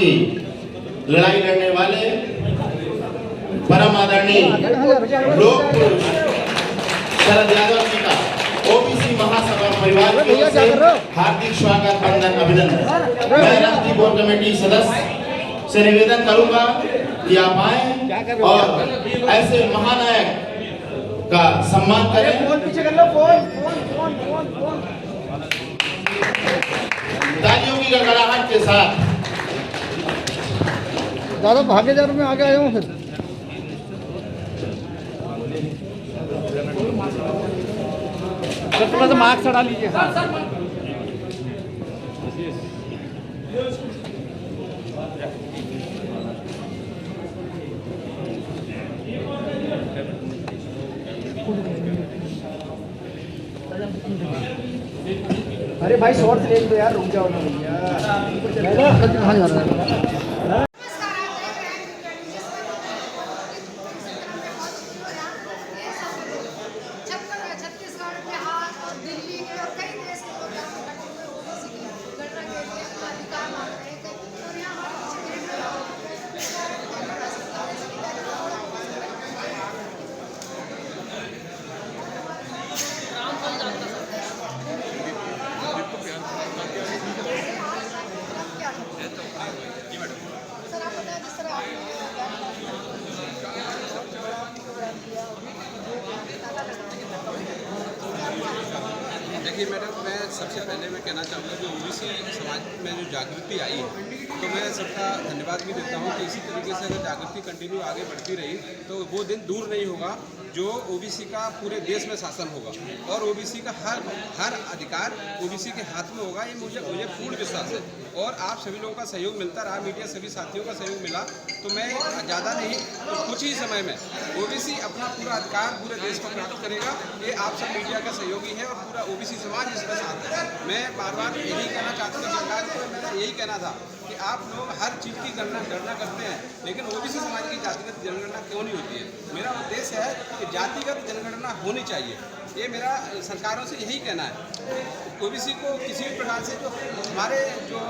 की लड़ाई लड़ने वाले परम आदरणीय लोक पुरुष शरद यादव जी का ओबीसी महासभा परिवार की ओर से हार्दिक स्वागत वंदन अभिनंदन। मैं राष्ट्रीय कोर कमेटी सदस्य से निवेदन करूंगा कि आप आए और ऐसे महानायक का सम्मान करें। तालियों की गड़गड़ाहट के साथ। दादा भागे जार में आगे आए हूँ फिर थोड़ा सा मार्क्स चढ़ा लीजिए। हाँ अरे भाई शॉर्ट्स ले लो यार, रुक जाओ ना भैया। कहाँ जा रहा है? छत्तीसगढ़, बिहार और दिल्ली के और कई देश के लोग यहाँ पर गणना के लिए अपना अधिकार मांग रहे हैं और यहाँ सर आप बताएं जिस तरह देखिए मैडम, मैं सबसे पहले मैं कहना चाहूँगा कि ओबीसी समाज में जो जागृति आई है तो मैं सबका धन्यवाद भी देता हूँ कि इसी तरीके से अगर जागृति कंटिन्यू आगे बढ़ती रही तो वो दिन दूर नहीं होगा जो ओबीसी का पूरे देश में शासन होगा और ओबीसी का हर अधिकार ओबीसी के हाथ में होगा। ये मुझे पूर्ण विश्वास है और आप सभी लोगों का सहयोग मिलता रहा, मीडिया सभी साथियों का सहयोग मिला, तो मैं ज़्यादा नहीं तो कुछ ही समय में ओबीसी अपना पूरा अधिकार पूरे देश को प्राप्त करेगा। ये आप सब मीडिया का सहयोगी है और पूरा ओबीसी समाज इसका साथ है। मैं बार बार यही कहना चाहता हूँ सरकार को, मेरा यही कहना था कि आप लोग हर चीज़ की गणना करते हैं लेकिन ओबीसी समाज की जातिगत जनगणना क्यों नहीं होती है। मेरा उद्देश्य है कि जातिगत जनगणना होनी चाहिए, ये मेरा सरकारों से यही कहना है। ओबीसी को किसी भी प्रकार से जो हमारे जो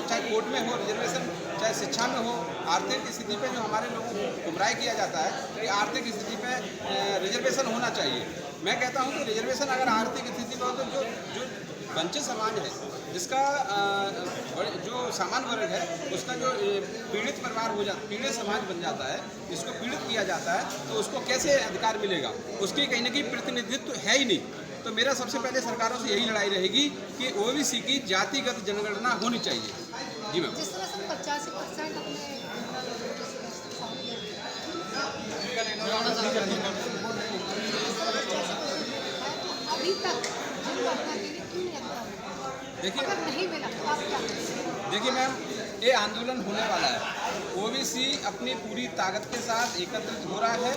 चाहे कोर्ट में हो रिजर्वेशन, चाहे शिक्षा में हो, आर्थिक स्थिति पे जो हमारे लोगों को गुमराह किया जाता है कि आर्थिक स्थिति पे रिजर्वेशन होना चाहिए। मैं कहता हूँ कि रिजर्वेशन अगर आर्थिक स्थिति पर हो तो जो वंचित समाज है, जिसका जो सामान्य वर्ग है, उसका जो पीड़ित परिवार हो जाता, पीड़ित समाज बन जाता है, इसको पीड़ित किया जाता है, तो उसको कैसे अधिकार मिलेगा? उसकी कहीं ना कहीं प्रतिनिधित्व है ही नहीं। तो मेरा सबसे पहले सरकारों से यही लड़ाई रहेगी कि ओबीसी की जातिगत जनगणना होनी चाहिए। जी मैम। जिस तरह से 85% अभी तक देखिए मैम, ये आंदोलन होने वाला है। ओबीसी अपनी पूरी ताकत के साथ एकत्रित हो रहा है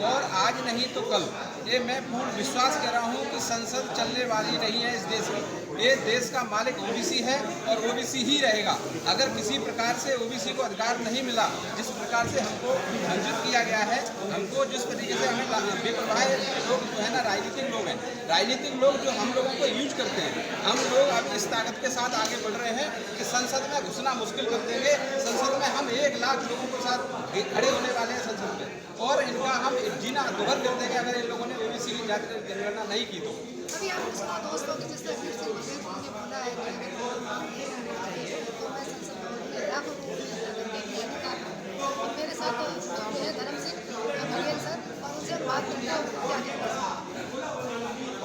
और आज नहीं तो कल ये मैं पूर्ण विश्वास कर रहा हूँ कि संसद चलने वाली नहीं है इस देश में। ये देश का मालिक ओबीसी है और ओबीसी ही रहेगा। अगर किसी प्रकार से ओबीसी को अधिकार नहीं मिला, जिस प्रकार से हमको वंचित किया गया है, हमको जिस तरीके से हमें बेपरवाह लोग जो है ना राजनीतिक लोग हैं, राजनीतिक लोग जो हम लोगों को यूज करते हैं, हम लोग अब इस ताकत के साथ आगे बढ़ रहे हैं कि संसद में घुसना मुश्किल कर देंगे। संसद में हम 1 लाख लोगों के साथ खड़े होने वाले हैं संसद में और इनका हम जीना दोहर कर देंगे अगर इन लोगों ने ओबीसी की जातिगत जनगणना नहीं की तो। अभी आपने सुना दोस्तों की जिस तरह से बोला है कि मेरे साथ धर्म सिंह बघेल सर और उनसे बात करना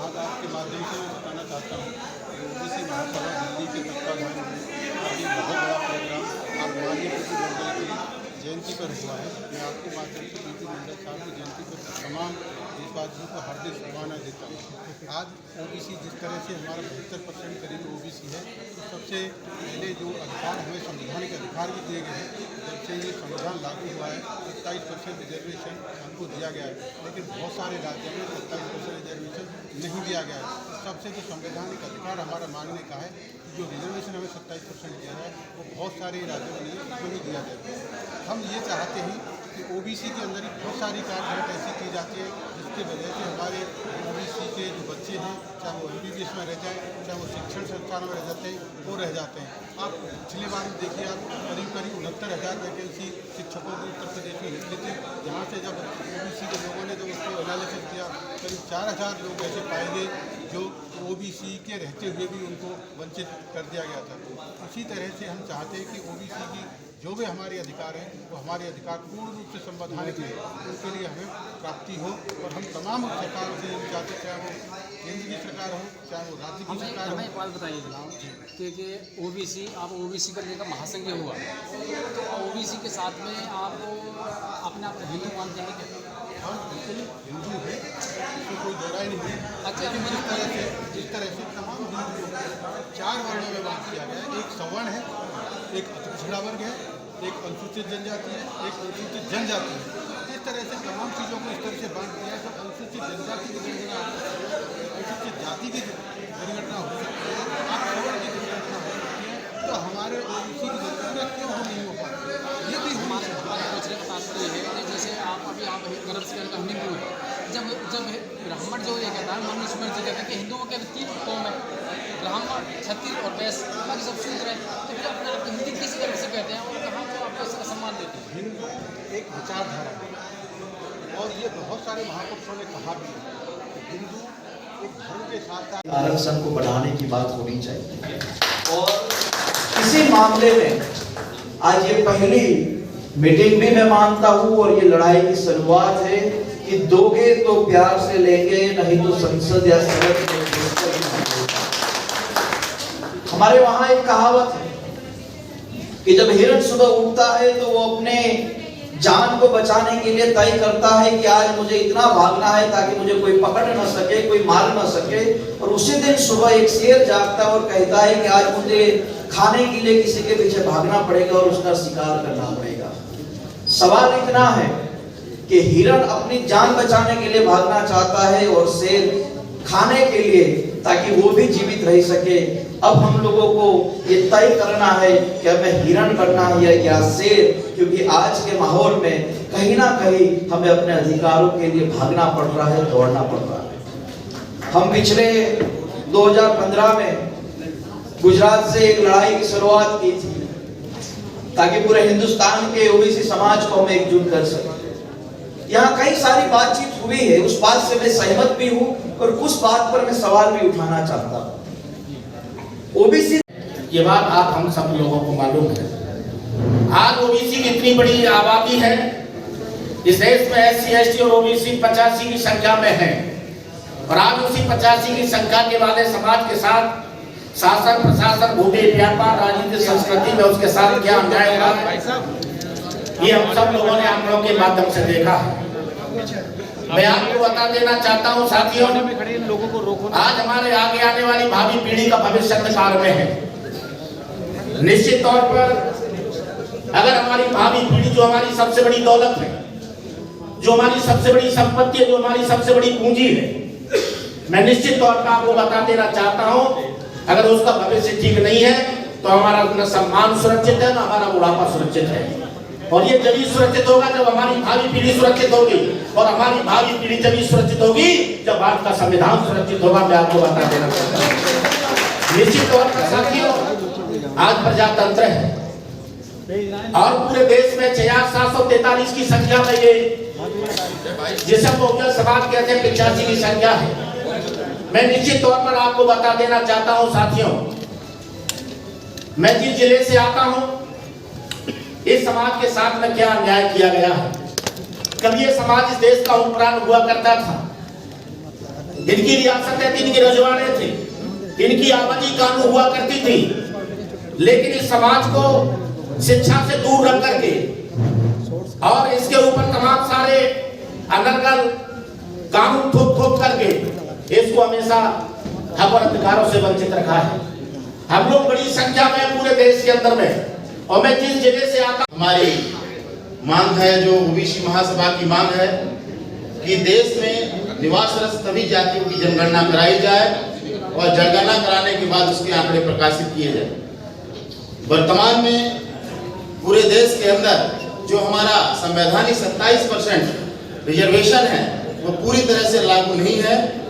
आज आपके माध्यम से मैं बताना चाहता हूँ कि ओबीसी महासभा दिल्ली के तत्वाधान में अभी बहुत बड़ा प्रोग्राम आप माननीय प्रतिनिधिमंडल की जयंती पर हुआ है। मैं आपके माध्यम से प्रतिनिधिमंडल साहब की जयंती पर तमाम देशवासियों को हार्दिक शुभकामनाएं देता हूँ। आज ओबीसी जिस तरह से हमारा 72% करीब ओबीसी है, तो सबसे पहले जो अधिकार हमें संविधान के अधिकार भी दिए गए हैं, जब से ये संविधान लागू हुआ है 27% रिजर्वेशन हमको दिया गया है, लेकिन बहुत सारे राज्यों में 27% रिजर्वेशन नहीं दिया गया है। सबसे जो संवैधानिक अधिकार हमारा मांगने का है, जो रिजर्वेशन हमें 27% दिया है वो बहुत सारे राज्यों में नहीं दिया जाता है। हम ये चाहते हैं कि ओबीसी के अंदर ही बहुत सारी कार्य ऐसी की जाती है जिसके वजह से हमारे ओबीसी के जो बच्चे हैं, चाहे वो MBBS में रह जाएँ, चाहे वो शिक्षण संस्थानों में रह जाते हैं, वो रह जाते हैं। आप पिछले बार देखिए, आप करीब 69,000 वैकेंसी शिक्षकों की उत्तर प्रदेश में निकली थी। यहाँ से जब ओबीसी के लोगों ने जब उसको एनालिसिस किया, करीब 4,000 लोग ऐसे पाए गए जो ओबीसी के रहते हुए भी उनको वंचित कर दिया गया था। उसी तरह से हम चाहते हैं कि ओबीसी की जो भी हमारे अधिकार हैं, वो हमारे अधिकार पूर्ण रूप से संवैधानिक है, उनके लिए हमें प्राप्ति हो। और हम तमाम सरकारों से ये चाहते हैं, चाहे वो केंद्र की सरकार हो, चाहे वो राज्य की सरकार हो। हमें एक बात बताइए जनाब कि ओबीसी, आप ओबीसी का लेकर महासंघ हुआ, तो ओबीसी के साथ में आप अपने आप हिंदू मानते हैं क्या? हम बिल्कुल हिंदू हैं, इसमें कोई दो राय नहीं है। अच्छा, लेकिन जिस तरह से तमाम हिंदुओं को 4 वर्णों में बात किया गया है, एक सवर्ण है, एक पिछड़ा वर्ग है, एक अनुसूचित जनजाति है, एक अनुसूचित जनजाति है। इस तरह से तमाम चीज़ों को इस तरह से बांट दिया है। तो अनुसूचित जनजाति की जनगणना हो सकती है, अनुसूचित जाति की जनगणना हो सकती है, आप सवर्ण की जनगणना हो सकती है, तो हमारे ओबीसी की जनगणना क्यों नहीं हो पाती? ये भी हमारे पूछने का तात्पर्य है कि जैसे आप अभी आप गर्व से कहकर हिंदू है, जब ब्राह्मण जो ये कहता है, मनुस्मृति जी कहते हैं कि हिंदुओं के 3 कौम है, ब्राह्मण, क्षत्रिय और वैश्य, बाकी सब शूद्र है, तो फिर अपने आप हिंदी किसी तरह से कहते हैं और कहाँ तो आपको इसका सम्मान देते हैं? हिंदू एक विचारधारा है, और ये बहुत सारे महापुरुषों ने कहा भी है कि हिंदू एक धर्म के साथ साथ आरक्षण को बढ़ाने की बात होनी चाहिए। और इसी मामले में आज ये पहली मीटिंग भी मैं मानता हूँ, और ये लड़ाई की शुरुआत है कि दोगे तो प्यार से लेंगे, नहीं तो संसद या सदन में हमारे वहां एक कहावत है कि जब हिरण सुबह उठता है तो वो अपने जान को बचाने के लिए तय करता है कि आज मुझे इतना भागना है ताकि मुझे कोई पकड़ न सके, कोई मार न सके। और उसी दिन सुबह एक शेर जागता है और कहता है कि आज मुझे खाने के लिए किसी के पीछे भागना पड़ेगा और उसका शिकार करना पड़ेगा। सवाल इतना है कि हिरण अपनी जान बचाने के लिए भागना चाहता है और शेर खाने के लिए, ताकि वो भी जीवित रह सके। अब हम लोगों को ये तय करना है कि हमें हिरण बनना है या शेर, क्योंकि आज के माहौल में कहीं ना कहीं हमें अपने अधिकारों के लिए भागना पड़ रहा है, दौड़ना पड़ रहा है। हम पिछले 2015 में गुजरात से एक लड़ाई की शुरुआत की थी ताकि पूरे हिंदुस्तान के ओबीसी समाज को हम एकजुट कर सकें। यहाँ कई सारी बातचीत हुई है, उस बात से मैं सहमत भी हूँ और कुछ बात पर मैं सवाल भी उठाना चाहता हूँ। ओबीसी ये बात आप हम सब लोगों को मालूम है। आज ओबीसी की इतनी बड़ी आबादी है, इस देश में SC ST और ओबीसी 85 की संख्या में है, और आज उसी 85 की संख्या के वाले समाज के साथ शासन, प्रशासन, भूमि, व्यापार, राजनीति, संस्कृति में उसके साथ क्या अन्याय हो रहा है, ये हम सब लोगों ने आंकड़ों के माध्यम से देखा है। मैं आपको बता देना चाहता हूँ साथियों, आज हमारे आगे आने वाली भावी पीढ़ी का भविष्य अंधकार में है। निश्चित तौर पर अगर हमारी भावी पीढ़ी, जो हमारी सबसे बड़ी दौलत है, जो हमारी सबसे बड़ी संपत्ति है, जो हमारी सबसे बड़ी पूंजी है, मैं निश्चित तौर पर आपको बता देना चाहता हूँ, अगर उसका भविष्य ठीक नहीं है तो हमारा न सम्मान सुरक्षित है, न हमारा बुढ़ापा सुरक्षित है। और ये जब सुरक्षित होगा जब हमारी भावी पीढ़ी सुरक्षित होगी, और हमारी भावी पीढ़ी जब सुरक्षित होगी जब भारत का संविधान सुरक्षित होगा। मैं आपको बता देना चाहता हूँ। निश्चित तौर पर साथियों, आज प्रजातंत्र है और पूरे देश में 6743 की संख्या में ये जिसे बहुजन समाज कहते हैं 85 की संख्या है। मैं निश्चित तौर पर आपको बता देना चाहता हूं साथियों, मैं जिस जिले से आता हूं, इस समाज के साथ में क्या अन्याय किया गया है। कभी ये समाज इस देश का हुक्मरान हुआ करता था, इनकी रियासतें थी, इनके रजवाड़े थे, इनकी आबादी कानून हुआ करती थी, लेकिन इस समाज को शिक्षा से दूर रख करके और इसके ऊपर तमाम सारे अनर्गल कानून थोप करके इसको हमेशा हक और अधिकारों से वंचित रखा है। हम लोग बड़ी संख्या में पूरे देश के अंदर में, और मैं जिस जिले से आता, हमारी मांग है, जो ओबीसी महासभा की मांग है कि देश में निवासरत सभी जातियों की जनगणना कराई जाए और जनगणना कराने के बाद उसके आंकड़े प्रकाशित किए जाए। वर्तमान में पूरे देश के अंदर जो हमारा संवैधानिक 27% रिजर्वेशन है, वो पूरी तरह से लागू नहीं है।